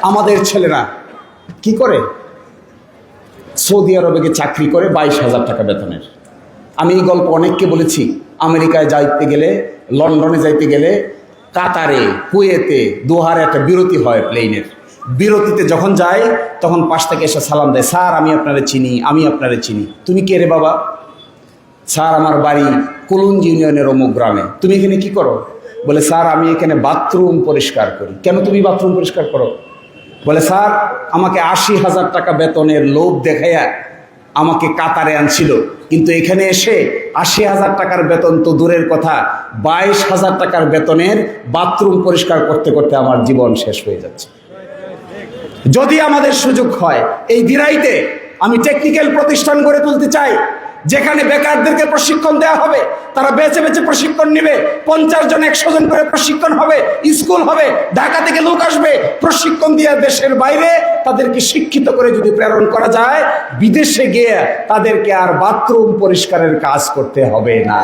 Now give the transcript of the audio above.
আমাদের ছেলেরা কি করে? সৌদি আরবে গিয়ে চাকরি করে 22,000 টাকা বেতনের। আমি এই গল্প অনেককে বলেছি। আমেরিকায় যাইতে গেলে, লন্ডনে যাইতে গেলে, কাতারে, কুয়েতে, দোহারে একটা বিরতি হয় প্লেনের। বিরতিতে যখন যায় তখন পাশ থেকে এসে সালাম দেয়, স্যার আমি আপনারে চিনি, আমি আপনারে চিনি। তুমি কে রে বাবা? স্যার আমার বাড়ি কুলুঞ্জ ইউনিয়নের অমুক গ্রামে। তুমি এখানে কি করো? বলে স্যার আমি এখানে বাথরুম পরিষ্কার করি। কেন তুমি বাথরুম পরিষ্কার করো? বলে স্যার আমাকে 80,000 টাকা বেতনের লোভ দেখাইয়া আমাকে কাতারে আনছিল, কিন্তু এখানে এসে 80,000 টাকার বেতন তো দূরের কথা, 22,000 টাকার বেতনের বাথরুম পরিষ্কার করতে করতে আমার জীবন শেষ হয়ে যাচ্ছে। যদি আমাদের সুযোগ হয় এই দিরাইতে আমি টেকনিক্যাল প্রতিষ্ঠান গড়ে তুলতে চাই, যেখানে বেকারদেরকে প্রশিক্ষণ দেওয়া হবে, তারা বেছে বেছে প্রশিক্ষণ নেবে। 50 জন 100 জন করে প্রশিক্ষণ হবে, স্কুল হবে, ঢাকা থেকে লোক আসবে, প্রশিক্ষণ দিয়ে দেশের বাইরে তাদেরকে শিক্ষিত করে যদি প্রেরণ করা যায়, বিদেশে গিয়ে তাদেরকে আর বাথরুম পরিষ্কারের কাজ করতে হবে না।